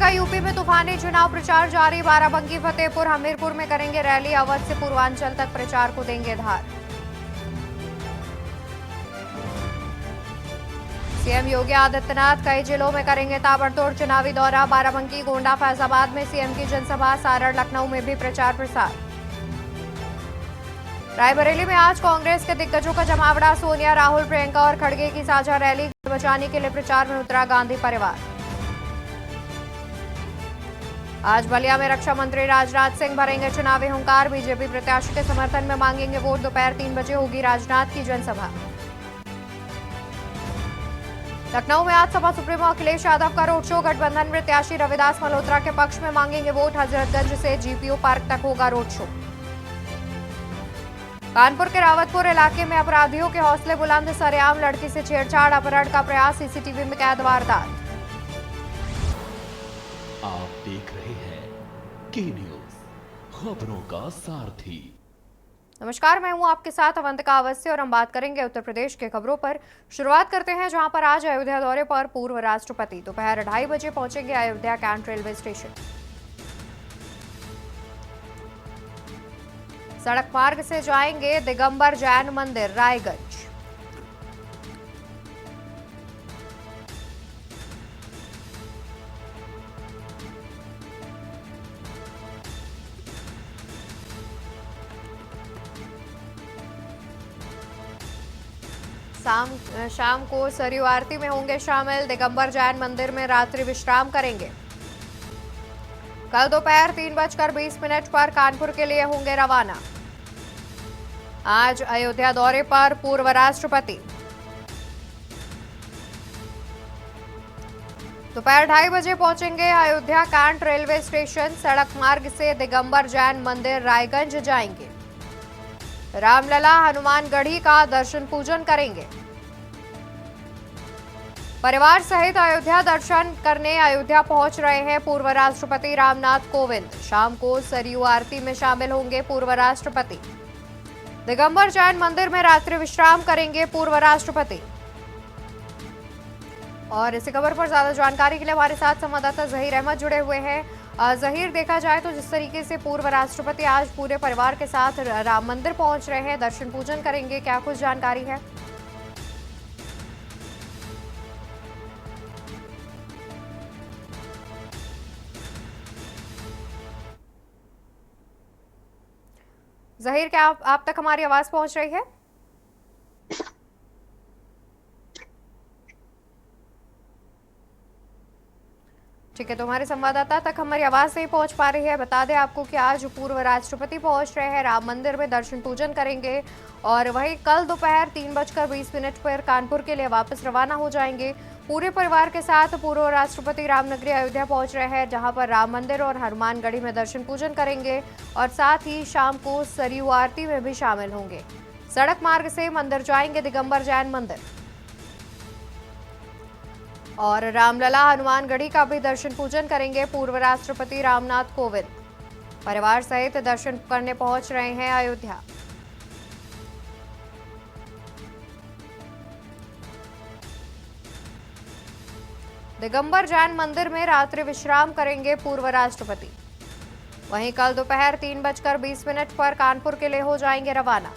का यूपी में तूफानी चुनाव प्रचार जारी। बाराबंकी, फतेहपुर, हमीरपुर में करेंगे रैली। अवध से पूर्वांचल तक प्रचार को देंगे धार। सीएम योगी आदित्यनाथ कई जिलों में करेंगे ताबड़तोड़ चुनावी दौरा। बाराबंकी, गोंडा, फैजाबाद में सीएम की जनसभा। सारण, लखनऊ में भी प्रचार प्रसार। रायबरेली में आज कांग्रेस के दिग्गजों का जमावड़ा। सोनिया, राहुल, प्रियंका और खड़गे की साझा रैली। बचाने के लिए प्रचार में उतरा गांधी परिवार। आज बलिया में रक्षा मंत्री राजनाथ सिंह भरेंगे चुनावी हुंकार। बीजेपी प्रत्याशी के समर्थन में मांगेंगे वोट। दोपहर 3 बजे होगी राजनाथ की जनसभा। लखनऊ में आज सपा सुप्रीमो अखिलेश यादव का रोड शो। गठबंधन प्रत्याशी रविदास मल्होत्रा के पक्ष में मांगेंगे वोट। हजरतगंज से जीपीओ पार्क तक होगा रोड शो। कानपुर के रावतपुर इलाके में अपराधियों के हौसले बुलंद। सरेआम लड़की से छेड़छाड़, अपहरण का प्रयास। सीसीटीवी में कैद वारदात। आप देख रहे हैं के न्यूज, खबरों का सारथी। नमस्कार, मैं हूं आपके साथ अवंतिका अवस्थी और हम बात करेंगे उत्तर प्रदेश के खबरों पर। शुरुआत करते हैं जहां पर आज अयोध्या दौरे पर पूर्व राष्ट्रपति दोपहर 2:30 बजे पहुंचेंगे अयोध्या कैंट रेलवे स्टेशन। सड़क मार्ग से जाएंगे दिगंबर जैन मंदिर, रायगंज। शाम को सरयू आरती में होंगे शामिल। दिगंबर जैन मंदिर में रात्रि विश्राम करेंगे। कल दोपहर 3:20 पर कानपुर के लिए होंगे रवाना। आज अयोध्या दौरे पर पूर्व राष्ट्रपति। दोपहर 2:30 बजे पहुंचेंगे अयोध्या कैंट रेलवे स्टेशन। सड़क मार्ग से दिगंबर जैन मंदिर, रायगंज जाएंगे। रामलला, हनुमानगढ़ी का दर्शन पूजन करेंगे। परिवार सहित अयोध्या दर्शन करने अयोध्या पहुंच रहे हैं पूर्व राष्ट्रपति रामनाथ कोविंद। शाम को सरयू आरती में शामिल होंगे पूर्व राष्ट्रपति। दिगंबर जैन मंदिर में रात्रि विश्राम करेंगे पूर्व राष्ट्रपति। और इसी खबर पर ज्यादा जानकारी के लिए हमारे साथ संवाददाता जहीर अहमद जुड़े हुए हैं। जहीर, देखा जाए तो जिस तरीके से पूर्व राष्ट्रपति आज पूरे परिवार के साथ राम मंदिर पहुंच रहे हैं, दर्शन पूजन करेंगे, क्या कुछ जानकारी है? जहीर, क्या आप तक हमारी आवाज पहुंच रही है? ठीक है, तो हमारे संवाददाता तक हमारी आवाज नहीं पहुंच पा रही है। बता दें आपको कि आज पूर्व राष्ट्रपति पहुंच रहे हैं, राम मंदिर में दर्शन पूजन करेंगे और वहीं कल दोपहर 3:20 पर कानपुर के लिए वापस रवाना हो जाएंगे। पूरे परिवार के साथ पूर्व राष्ट्रपति रामनगरी अयोध्या पहुंच रहे हैं, जहां पर राम मंदिर और हनुमानगढ़ी में दर्शन पूजन करेंगे और साथ ही शाम को सरयू आरती में भी शामिल होंगे। सड़क मार्ग से मंदिर जाएंगे दिगंबर जैन मंदिर और रामलला, हनुमानगढ़ी का भी दर्शन पूजन करेंगे पूर्व राष्ट्रपति रामनाथ कोविंद। परिवार सहित दर्शन करने पहुंच रहे हैं अयोध्या। दिगंबर जैन मंदिर में रात्रि विश्राम करेंगे पूर्व राष्ट्रपति। वहीं कल दोपहर 3:20 पर कानपुर के लिए हो जाएंगे रवाना।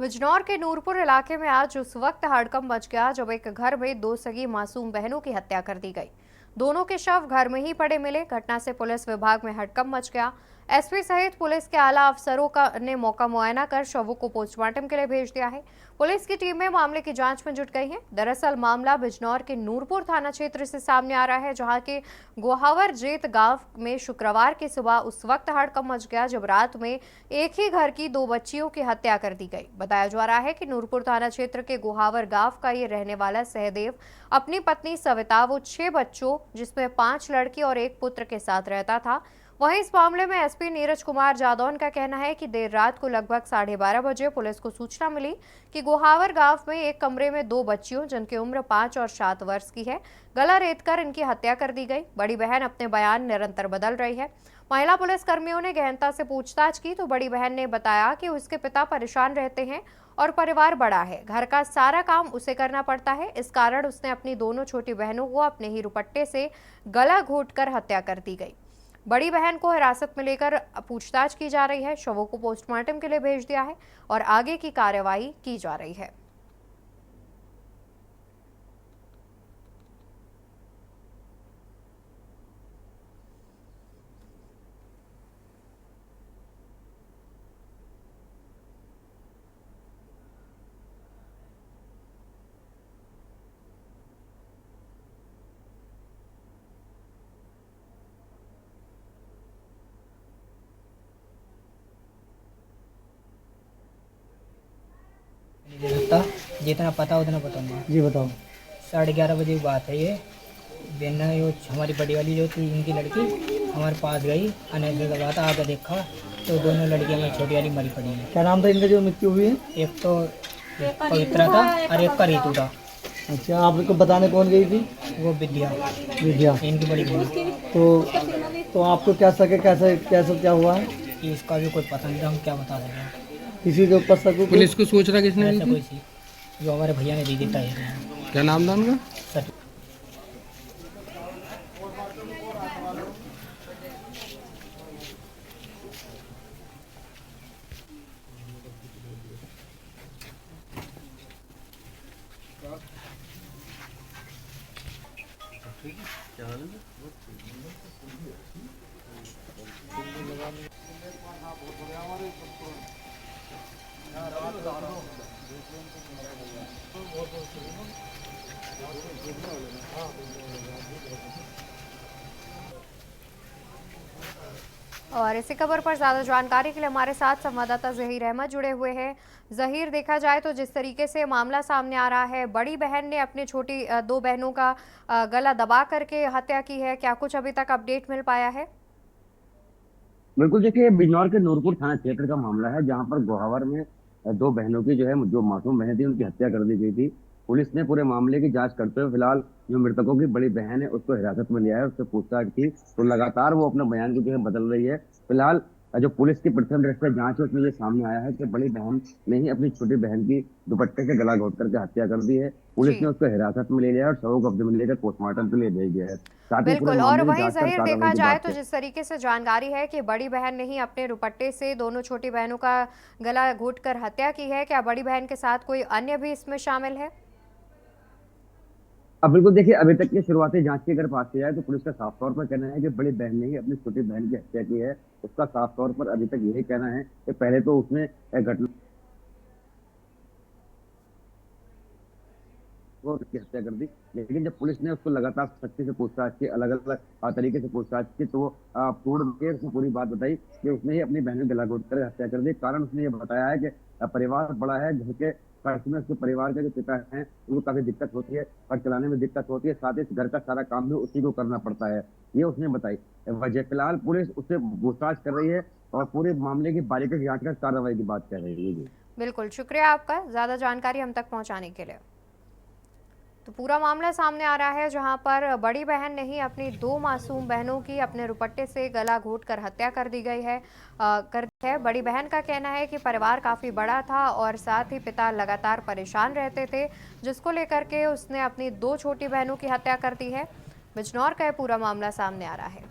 बिजनौर के नूरपुर इलाके में आज उस वक्त हड़कंप मच गया जब एक घर में दो सगी मासूम बहनों की हत्या कर दी गई। दोनों के शव घर में ही पड़े मिले। घटना से पुलिस विभाग में हड़कंप मच गया। एसपी सहित पुलिस के आला अफसरों ने मौका मुआयना कर शवों को पोस्टमार्टम के लिए भेज दिया है। पुलिस की टीमें मामले की जांच में जुट गई है। दरअसल मामला बिजनौर के नूरपुर थाना क्षेत्र से सामने आ रहा है, जहां के गोहावर जेत गांव में शुक्रवार की सुबह उस वक्त हड़कंप मच गया जब रात में एक ही घर की दो बच्चियों की हत्या कर दी गई। बताया जा रहा है कि नूरपुर थाना क्षेत्र के गोहावर गांव का ये रहने वाला सहदेव अपनी पत्नी सविता वो 6 बच्चों जिसमें 5 लड़की और 1 पुत्र के साथ रहता था। वहीं इस मामले में एसपी नीरज कुमार जादौन का कहना है कि देर रात को लगभग 12:30 बजे पुलिस को सूचना मिली कि गोहावर गांव में एक कमरे में 2 बच्चियों जिनकी उम्र 5 और 7 वर्ष की है, गला रेतकर इनकी हत्या कर दी गई। बड़ी बहन अपने बयान निरंतर बदल रही है। महिला पुलिस कर्मियों ने गहनता से पूछताछ की तो बड़ी बहन ने बताया कि उसके पिता परेशान रहते हैं और परिवार बड़ा है, घर का सारा काम उसे करना पड़ता है। इस कारण उसने अपनी दोनों छोटी बहनों को अपने ही रुपट्टे से गला घोंटकर हत्या कर दी गई। बड़ी बहन को हिरासत में लेकर पूछताछ की जा रही है। शवों को पोस्टमार्टम के लिए भेज दिया है और आगे की कार्रवाई की जा रही है। नहीं सकता, जितना पता उतना बताऊंगा। जी बताओ। 11:30 बजे की बात है ये। बहन यो हमारी बड़ी वाली जो थी इनकी लड़की हमारे पास गई, अनैसे का बात आगे देखा तो दोनों लड़कियां हमारी छोटी वाली मरी पड़ी हैं। क्या नाम था इनका जो मृत्यु हुई है? एक तो पवित्रा था और एक का रीतू था। अच्छा, आपको बताने कौन गई थी? वो विद्या विद्या। इनकी बड़ी बहन। तो आपको क्या सके कैसे कैसे क्या हुआ है? कि इसका भी कोई पता नहीं था, हम क्या बता सकते हैं। किसी के ऊपर शक? पुलिस को सूचना किसने दी ऐसा थी? कोई सी जो हमारे भैया ने दी थी तय। क्या नाम था उनका? सच और इसी खबर पर ज्यादा जानकारी के लिए हमारे साथ संवाददाता जहीर अहमद जुड़े हुए हैं। जहीर, देखा जाए तो जिस तरीके से मामला सामने आ रहा है, बड़ी बहन ने अपनी छोटी 2 बहनों का गला दबा करके हत्या की है, क्या कुछ अभी तक अपडेट मिल पाया है? बिल्कुल, देखिए बिजनौर के नूरपुर थाना क्षेत्र का मामला है, जहां पर गोहावर में 2 बहनों की जो है जो मासूम बहन थी उनकी हत्या कर दी गई थी। पुलिस ने पूरे मामले की जांच करते हुए फिलहाल जो मृतकों की बड़ी बहन है उसको हिरासत में लिया है, उससे पूछताछ की तो लगातार वो अपने बयान को जो है बदल रही है। फिलहाल जो पुलिस की प्रथम दृष्टया जांच है उसमें ये सामने आया है कि बड़ी बहन ने ही अपनी छोटी बहन की दुपट्टे से गला घोंट करके हत्या कर दी है। पुलिस ने उसको हिरासत में ले लिया है और शव कब्जे में लेकर पोस्टमार्टम के लिए भेज दिया है। साथ ही पूरे बिल्कुल। और मामले की वहीं जांच कर जहीर, देखा कार्रवाई की जाए बात तो है। जिस तरीके से जानकारी है कि बड़ी बहन ने ही अपने रुपट्टे से दोनों छोटी बहनों का गला घोंटकर हत्या की है, क्या बड़ी बहन के साथ कोई अन्य भी इसमें शामिल है? अब बिल्कुल, देखिए अभी तक की शुरुआती जांच की अगर बात की जाए तो पुलिस का साफ तौर पर कहना है कि बड़ी बहन ने ही अपनी छोटी बहन की हत्या की है। उसका साफ तौर पर अभी तक यही कहना है कि पहले तो उसने घटना को उसकी हत्या कर दी, लेकिन जब पुलिस ने उसको लगातार सख्ती से पूछताछ की, अलग अलग तरीके से पूछताछ की तो वो पूर्ण देर से पूरी बात बताई कि उसने ही अपनी बहन को गला घोंट कर हत्या कर दी। कारण उसने ये बताया है कि परिवार बड़ा है, घर के खर्च में उसके परिवार के जो पिता हैं उनको काफी दिक्कत होती है, घर चलाने में दिक्कत होती है, साथ ही घर का सारा काम भी उसी को करना पड़ता है, ये उसने बताई वजह। फिलहाल पुलिस उससे पूछताछ कर रही है और पूरे मामले की बारीकी से जांच कर कार्रवाई की बात कर रही है। बिल्कुल, शुक्रिया आपका ज्यादा जानकारी हम तक पहुंचाने के लिए। तो पूरा मामला सामने आ रहा है जहां पर बड़ी बहन ने ही अपनी 2 मासूम बहनों की अपने रुपट्टे से गला घोंटकर हत्या कर दी गई है। बड़ी बहन का कहना है कि परिवार काफ़ी बड़ा था और साथ ही पिता लगातार परेशान रहते थे, जिसको लेकर के उसने अपनी 2 छोटी बहनों की हत्या कर दी है। बिजनौर का पूरा मामला सामने आ रहा है।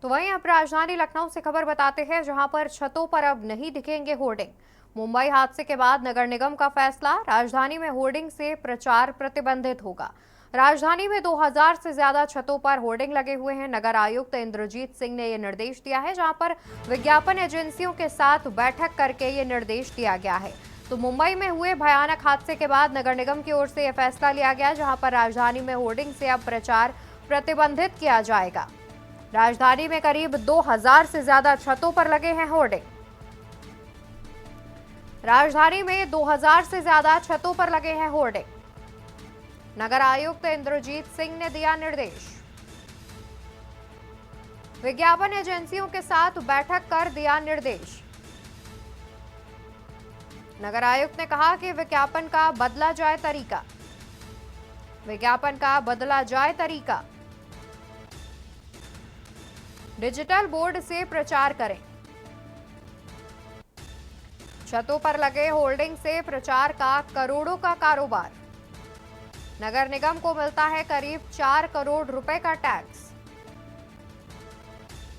तो वहीं अब राजधानी लखनऊ से खबर बताते हैं, जहां पर छतों पर अब नहीं दिखेंगे होर्डिंग। मुंबई हादसे के बाद नगर निगम का फैसला, राजधानी में होर्डिंग से प्रचार प्रतिबंधित होगा। राजधानी में 2000 से ज्यादा छतों पर होर्डिंग लगे हुए हैं। नगर आयुक्त इंद्रजीत सिंह ने यह निर्देश दिया है, जहां पर विज्ञापन एजेंसियों के साथ बैठक करके ये निर्देश दिया गया है। तो मुंबई में हुए भयानक हादसे के बाद नगर निगम की ओर से यह फैसला लिया गया, जहां पर राजधानी में होर्डिंग से अब प्रचार प्रतिबंधित किया जाएगा। राजधानी में करीब 2000 से ज्यादा छतों पर लगे हैं होर्डिंग। राजधानी में 2000 से ज्यादा छतों पर लगे हैं होर्डिंग। नगर आयुक्त इंद्रजीत सिंह ने दिया निर्देश। विज्ञापन एजेंसियों के साथ बैठक कर दिया निर्देश। नगर आयुक्त ने कहा कि विज्ञापन का बदला जाए तरीका। विज्ञापन का बदला जाए तरीका। डिजिटल बोर्ड से प्रचार करें। छतों पर लगे होर्डिंग से प्रचार का करोड़ों का कारोबार। नगर निगम को मिलता है करीब 4 करोड़ रुपए का टैक्स।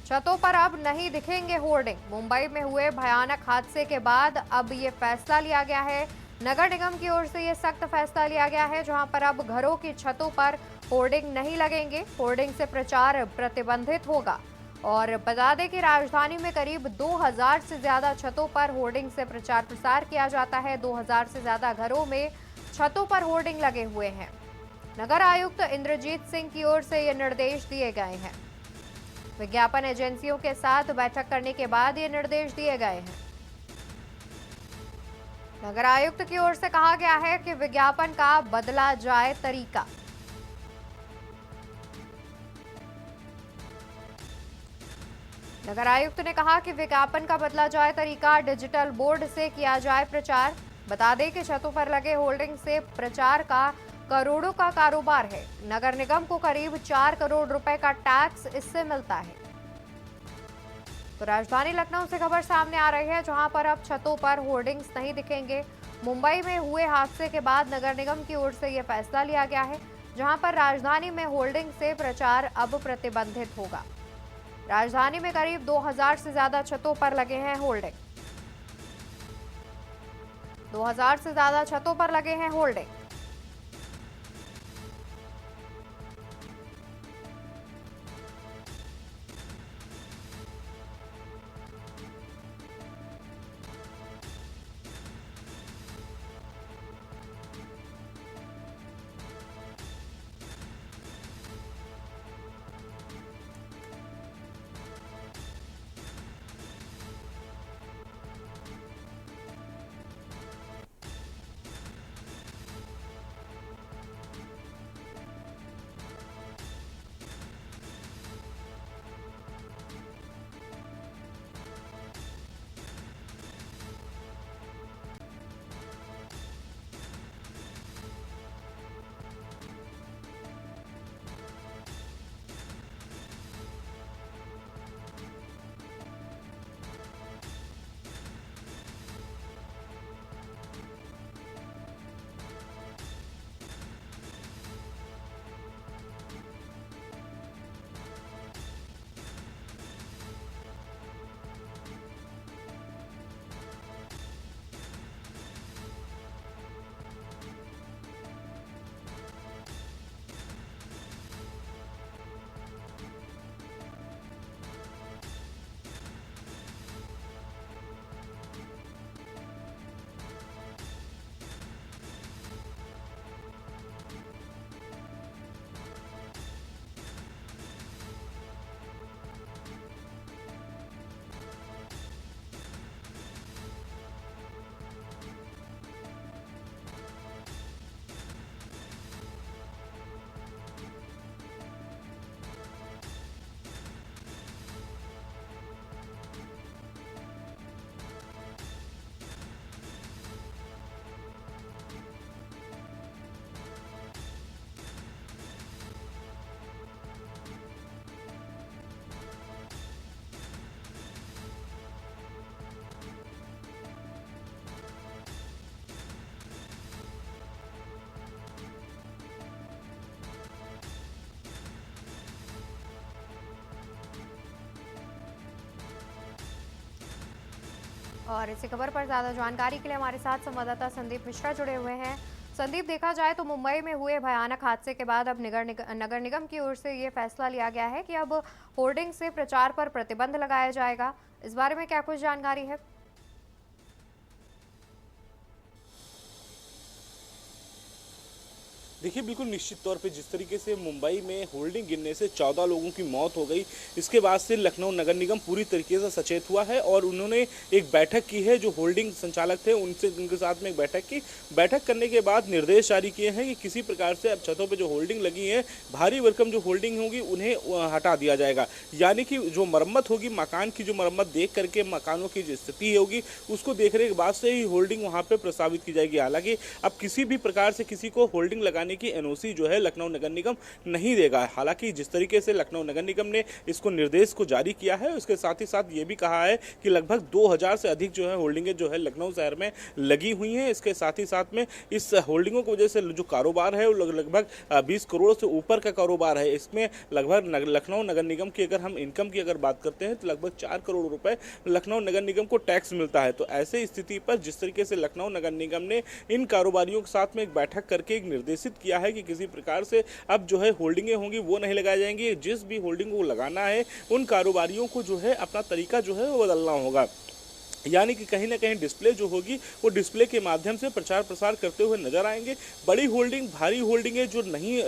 छतों पर अब नहीं दिखेंगे होर्डिंग। मुंबई में हुए भयानक हादसे के बाद अब ये फैसला लिया गया है। नगर निगम की ओर से ये सख्त फैसला लिया गया है, जहां पर अब घरों की छतों पर होर्डिंग नहीं लगेंगे। होर्डिंग से प्रचार प्रतिबंधित होगा। और बता दें कि राजधानी में करीब 2000 से ज्यादा छतों पर होर्डिंग से प्रचार प्रसार किया जाता है। 2000 से ज्यादा घरों में छतों पर होर्डिंग लगे हुए हैं। नगर आयुक्त इंद्रजीत सिंह की ओर से ये निर्देश दिए गए हैं। विज्ञापन एजेंसियों के साथ बैठक करने के बाद ये निर्देश दिए गए हैं। नगर आयुक्त की ओर से कहा गया है कि विज्ञापन का बदला जाए तरीका। नगर आयुक्त ने कहा कि विज्ञापन का बदला जाए तरीका, डिजिटल बोर्ड से किया जाए प्रचार। बता दें कि छतों पर लगे होर्डिंग से प्रचार का करोड़ों का कारोबार है। नगर निगम को करीब 4 करोड़ रुपए का टैक्स इससे मिलता है। तो राजधानी लखनऊ से खबर सामने आ रही है, जहां पर अब छतों पर होर्डिंग्स नहीं दिखेंगे। मुंबई में हुए हादसे के बाद नगर निगम की ओर से यह फैसला लिया गया है, जहां पर राजधानी में होर्डिंग से प्रचार अब प्रतिबंधित होगा। राजधानी में करीब 2000 से ज्यादा छतों पर लगे हैं होर्डिंग। 2000 से ज्यादा छतों पर लगे हैं होर्डिंग। और इसी खबर पर ज़्यादा जानकारी के लिए हमारे साथ संवाददाता संदीप मिश्रा जुड़े हुए हैं। संदीप, देखा जाए तो मुंबई में हुए भयानक हादसे के बाद अब नगर निगम की ओर से ये फैसला लिया गया है कि अब होर्डिंग से प्रचार पर प्रतिबंध लगाया जाएगा। इस बारे में क्या कुछ जानकारी है? देखिए, बिल्कुल निश्चित तौर पे जिस तरीके से मुंबई में होल्डिंग गिरने से 14 लोगों की मौत हो गई, इसके बाद से लखनऊ नगर निगम पूरी तरीके से सचेत हुआ है और उन्होंने एक बैठक की है। जो होल्डिंग संचालक थे उनके साथ में एक बैठक की। बैठक करने के बाद निर्देश जारी किए हैं कि किसी प्रकार से अब छतों पर जो होल्डिंग लगी है, भारी भरकम जो होल्डिंग होगी उन्हें हटा दिया जाएगा। यानी कि जो मरम्मत होगी, मकान की जो मरम्मत देख करके मकानों की जो स्थिति होगी उसको देखने के बाद से ही होल्डिंग वहाँ पर प्रस्तावित की जाएगी। हालांकि अब किसी भी प्रकार से किसी को होल्डिंग लगाने की एनओसी जो है लखनऊ नगर निगम नहीं देगा। हालांकि जिस तरीके से लखनऊ नगर निगम ने इसको निर्देश को जारी किया है, उसके साथ ही साथ ये भी कहा है कि लगभग 2000 से अधिक जो है होल्डिंगें जो है लखनऊ शहर में लगी हुई हैं। इसके साथ ही साथ में इस होल्डिंगों की वजह से जो कारोबार है वो लगभग 20 करोड़ से ऊपर का कारोबार है। इसमें लगभग लखनऊ नगर निगम की अगर हम इनकम की अगर बात करते हैं तो लगभग 4 करोड़ रुपए लखनऊ नगर निगम को टैक्स मिलता है। तो ऐसे स्थिति पर जिस तरीके से लखनऊ नगर निगम ने इन कारोबारियों के साथ में एक बैठक करके एक निर्देशित किया है कि किसी प्रकार से अब जो है होल्डिंगें होंगी वो नहीं लगाई जाएंगी। जिस भी होल्डिंग को लगाना है उन कारोबारियों को जो है अपना तरीका जो है वो बदलना होगा। यानी कि कहीं ना कहीं डिस्प्ले जो होगी वो डिस्प्ले के माध्यम से प्रचार प्रसार करते हुए नजर आएंगे। बड़ी होल्डिंग, भारी होल्डिंगें जो नहीं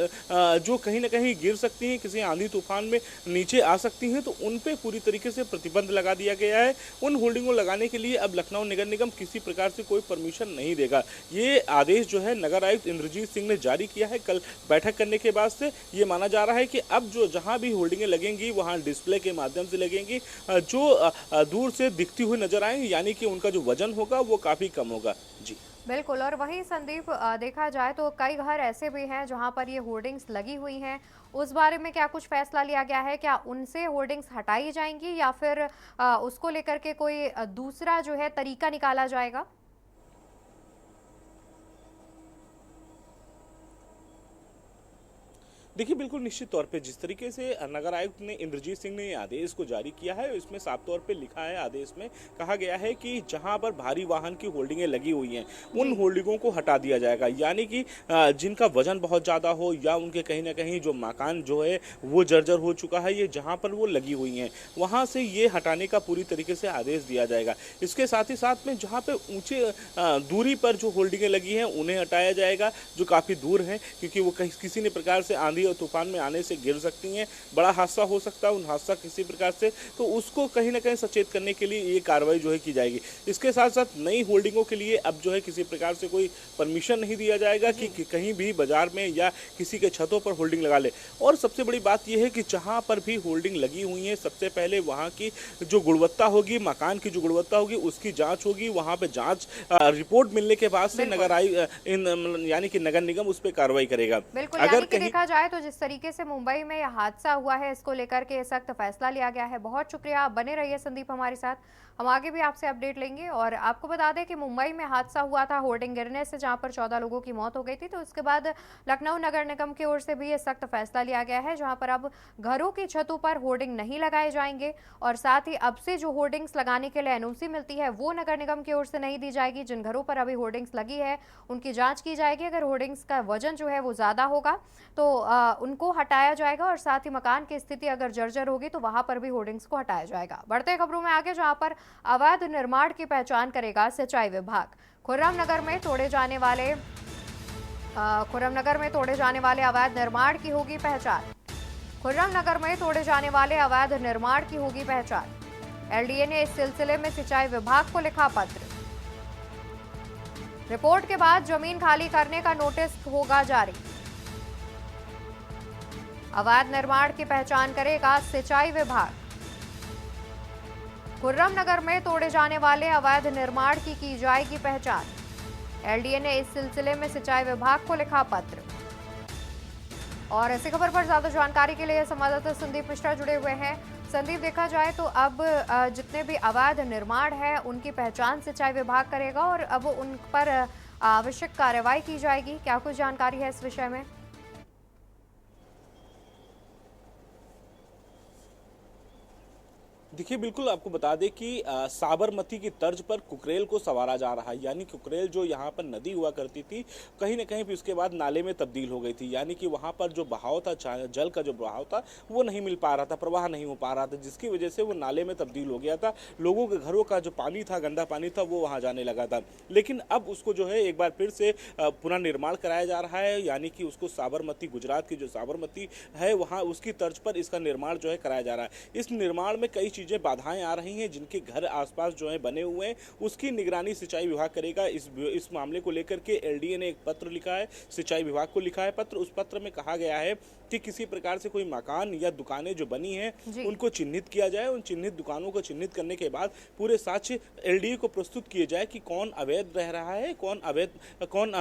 जो कहीं ना कहीं गिर सकती हैं, किसी आंधी तूफान में नीचे आ सकती हैं, तो उन पे पूरी तरीके से प्रतिबंध लगा दिया गया है। उन होल्डिंग को लगाने के लिए अब लखनऊ नगर निगम किसी प्रकार से कोई परमिशन नहीं देगा। ये आदेश जो है नगर आयुक्त इंद्रजीत सिंह ने जारी किया है। कल बैठक करने के बाद से ये माना जा रहा है कि अब जो जहाँ भी होल्डिंगें लगेंगी वहाँ डिस्प्ले के माध्यम से लगेंगी, जो दूर से दिखती हुई नजर आएंगी, यानी कि उनका जो वजन होगा वो काफी कम होगा। जी बिल्कुल। और वहीं संदीप, देखा जाए तो कई घर ऐसे भी हैं जहां पर ये होर्डिंग्स लगी हुई हैं, उस बारे में क्या कुछ फैसला लिया गया है? क्या उनसे होर्डिंग्स हटाई जाएंगी या फिर उसको लेकर के कोई दूसरा जो है तरीका निकाला जाएगा? देखिए, बिल्कुल निश्चित तौर पे जिस तरीके से नगर आयुक्त ने इंद्रजीत सिंह ने आदेश को जारी किया है, इसमें साफ तौर पे लिखा है, आदेश में कहा गया है कि जहां पर भारी वाहन की होल्डिंगें लगी हुई हैं उन होल्डिंगों को हटा दिया जाएगा। यानी कि जिनका वजन बहुत ज़्यादा हो या उनके कहीं ना कहीं जो मकान जो है वो जर्जर हो चुका है, ये जहाँ पर वो लगी हुई हैं वहाँ से ये हटाने का पूरी तरीके से आदेश दिया जाएगा। इसके साथ ही साथ में जहाँ पर ऊँचे दूरी पर जो होल्डिंगें लगी हैं उन्हें हटाया जाएगा, जो काफ़ी दूर हैं, क्योंकि वो किसी ने प्रकार से आंधी और तूफान में आने से गिर सकती हैं, बड़ा हादसा हो सकता है, उन हादसा किसी प्रकार से, तो उसको कहीं ना कहीं सचेत करने के लिए ये कार्रवाई जो है की जाएगी। इसके साथ साथ नई होल्डिंगों के लिए अब जो है किसी प्रकार से कोई परमिशन नहीं दिया जाएगा कि कहीं भी बाजार में या किसी के छतों पर होल्डिंग लगा ले। और सबसे बड़ी बात यह है कि जहां पर भी होल्डिंग लगी हुई है, सबसे पहले वहां की जो गुणवत्ता होगी, मकान की जो गुणवत्ता होगी उसकी जांच होगी। वहां पे जांच रिपोर्ट मिलने के बाद से नगर यानी कि नगर निगम उस पर कार्रवाई करेगा। बिल्कुल। अगर कहीं देखा जाए तो जिस तरीके से मुंबई में यह हादसा हुआ है, इसको लेकर के सख्त फैसला लिया गया है। बहुत शुक्रिया, आप बने रहिए संदीप हमारे साथ, हम आगे भी आपसे अपडेट लेंगे। और आपको बता दें कि मुंबई में हादसा हुआ था होर्डिंग गिरने से, जहां पर 14 लोगों की मौत हो गई थी। तो उसके बाद लखनऊ नगर निगम की ओर से भी ये सख्त फैसला लिया गया है, जहां पर अब घरों की छतों पर होर्डिंग नहीं लगाए जाएंगे और साथ ही अब से जो होर्डिंग्स लगाने के लिए एनओसी मिलती है वो नगर निगम की ओर से नहीं दी जाएगी। जिन घरों पर अभी होर्डिंग्स लगी है उनकी जांच की जाएगी। अगर होर्डिंग्स का वजन जो है वो ज़्यादा होगा तो उनको हटाया जाएगा और साथ ही मकान की स्थिति अगर जर्जर होगी तो वहां पर भी होर्डिंग्स को हटाया जाएगा। बढ़ते खबरों में आगे, जहां पर अवैध निर्माण की पहचान करेगा सिंचाई विभाग। खुर्रमनगर में तोड़े जाने वाले अवैध निर्माण की होगी पहचान। खुर्रमनगर में तोड़े जाने वाले अवैध निर्माण की होगी पहचान। एलडीए ने इस सिलसिले में सिंचाई विभाग को लिखा पत्र। रिपोर्ट के बाद जमीन खाली करने का नोटिस होगा जारी। अवैध निर्माण की पहचान करेगा सिंचाई विभाग। खुर्रमनगर में तोड़े जाने वाले अवैध निर्माण की जाएगी पहचान। एलडीए ने इस सिलसिले में सिंचाई विभाग को लिखा पत्र। और इसी खबर पर ज्यादा जानकारी के लिए संवाददाता संदीप मिश्रा जुड़े हुए हैं। संदीप, देखा जाए तो अब जितने भी अवैध निर्माण है उनकी पहचान सिंचाई विभाग करेगा और अब उन पर आवश्यक कार्रवाई की जाएगी। क्या कुछ जानकारी है इस विषय में? देखिए, बिल्कुल आपको बता दें कि साबरमती की तर्ज पर कुकरेल को संवारा जा रहा है। यानी कुकरेल जो यहाँ पर नदी हुआ करती थी, कहीं न कहीं भी उसके बाद नाले में तब्दील हो गई थी। यानी कि वहाँ पर जो बहाव था, जल का जो बहाव था, वो नहीं मिल पा रहा था, प्रवाह नहीं हो पा रहा था, जिसकी वजह से वो नाले में तब्दील हो गया था। लोगों के घरों का जो पानी था, गंदा पानी था, वो वहाँ जाने लगा था। लेकिन अब उसको जो है एक बार फिर से पुनर्निर्माण कराया जा रहा है। यानी कि उसको साबरमती, गुजरात की जो साबरमती है, वहाँ उसकी तर्ज पर इसका निर्माण जो है कराया जा रहा है। इस निर्माण में कई चीज़ें बाधाएं आ रही हैं, जिनके घर आसपास जो है बने हुए हैं, उसकी निगरानी सिंचाई विभाग करेगा। इस मामले को लेकर के एलडीए ने एक पत्र लिखा है, सिंचाई विभाग को लिखा है पत्र। उस पत्र में कहा गया है कि किसी प्रकार से कोई मकान या दुकानें जो बनी हैं, उनको चिन्हित किया जाए। उन चिन्हित दुकानों को चिन्हित करने के बाद पूरे साक्ष्य एलडीए को प्रस्तुत किए जाए कि कौन अवैध रह रहा है, कौन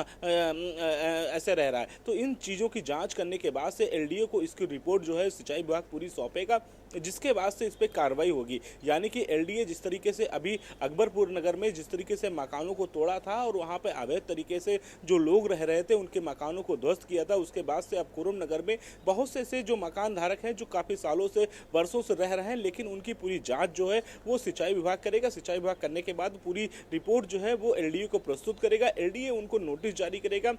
ऐसे रह रहा है। तो इन चीज़ों की जाँच करने के बाद से एलडीए को इसकी रिपोर्ट जो है सिंचाई विभाग पूरी सौंपेगा, जिसके बाद से इस पर कार्रवाई होगी। यानी कि एलडीए जिस तरीके से अभी अकबरपुर नगर में जिस तरीके से मकानों को तोड़ा था और वहां पे अवैध तरीके से जो लोग रह रहे थे उनके मकानों को ध्वस्त किया था, उसके बाद से अब कुरुम नगर में बहुत से ऐसे जो मकान धारक हैं जो काफ़ी सालों से, वर्षों से रह रहे हैं, लेकिन उनकी पूरी जाँच जो है वो सिंचाई विभाग करेगा। सिंचाई विभाग करने के बाद पूरी रिपोर्ट जो है वो एलडीए को प्रस्तुत करेगा। एलडीए उनको नोटिस जारी करेगा,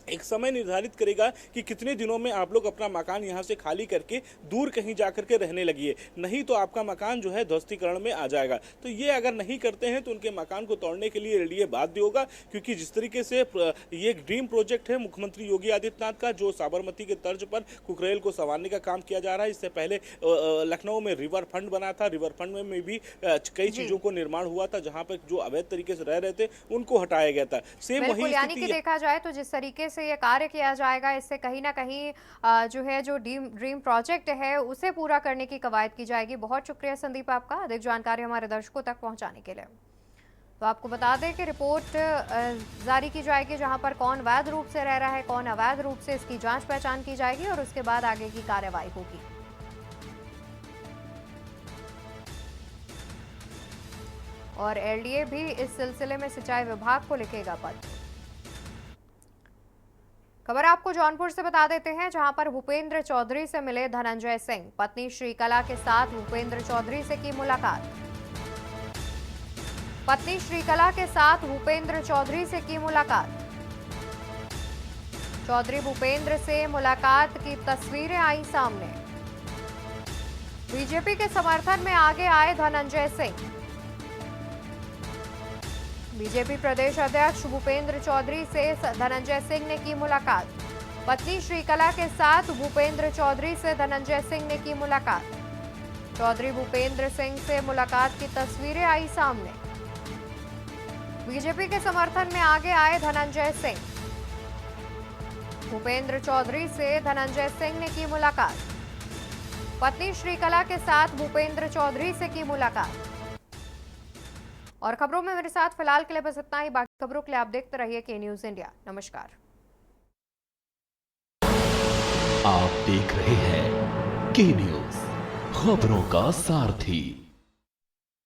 एक समय निर्धारित करेगा कि कितने दिनों में आप लोग अपना मकान यहाँ से खाली करके दूर कहीं जा करके रहने लगिए, नहीं तो आपका मकान जो है ध्वस्तीकरण में आ जाएगा। तो ये अगर नहीं करते हैं तो उनके मकान को तोड़ने के लिए एलडीए बाध्य होगा, क्योंकि जिस तरीके से ये एक ड्रीम प्रोजेक्ट है मुख्यमंत्री योगी आदित्यनाथ का, जो साबरमती के तर्ज पर कुकरेल को संवारने का काम किया जा रहा है। इससे पहले लखनऊ में रिवर फ्रंट बना था, रिवर फ्रंट में भी कई चीज़ों को निर्माण हुआ था, जहाँ पर जो अवैध तरीके से रह रहे थे उनको हटाया गया था। सेम वही यानी कि देखा जाए तो जिस तरीके से ये कार्य किया जाएगा, इससे कहीं ना कहीं जो है जो ड्रीम प्रोजेक्ट है उसे पूरा करने की कवायद की जाएगी। बहुत शुक्रिया संदीप आपका अधिक जानकारी हमारे दर्शकों तक पहुंचाने के लिए। तो आपको बता दें कि रिपोर्ट जारी की जाएगी, जहां पर कौन वैध रूप से रह रहा है, कौन अवैध रूप से, इसकी जांच पहचान की जाएगी और उसके बाद आगे की कार्रवाई होगी। और एलडीए भी इस सिलसिले में सिंचाई विभाग को लिखेगा पत्र। खबर आपको जौनपुर से बता देते हैं, जहां पर भूपेंद्र चौधरी से मिले धनंजय सिंह। पत्नी श्रीकला के साथ भूपेंद्र चौधरी से की मुलाकात। पत्नी श्रीकला के साथ भूपेंद्र चौधरी से की मुलाकात। चौधरी भूपेंद्र से मुलाकात की तस्वीरें आई सामने। बीजेपी के समर्थन में आगे आए धनंजय सिंह। बीजेपी प्रदेश अध्यक्ष भूपेंद्र चौधरी से धनंजय सिंह ने की मुलाकात। पत्नी श्रीकला के साथ भूपेंद्र चौधरी से धनंजय सिंह ने की मुलाकात। चौधरी भूपेंद्र सिंह से मुलाकात की तस्वीरें आई सामने। बीजेपी के समर्थन में आगे आए धनंजय सिंह। भूपेंद्र चौधरी से धनंजय सिंह ने की मुलाकात। पत्नी श्रीकला के साथ भूपेंद्र चौधरी से की मुलाकात। और खबरों में मेरे साथ फिलहाल के लिए बस इतना ही। बाकी खबरों के लिए आप देखते रहिए के न्यूज़ इंडिया। नमस्कार। आप देख रहे हैं के न्यूज़, खबरों का सारथी।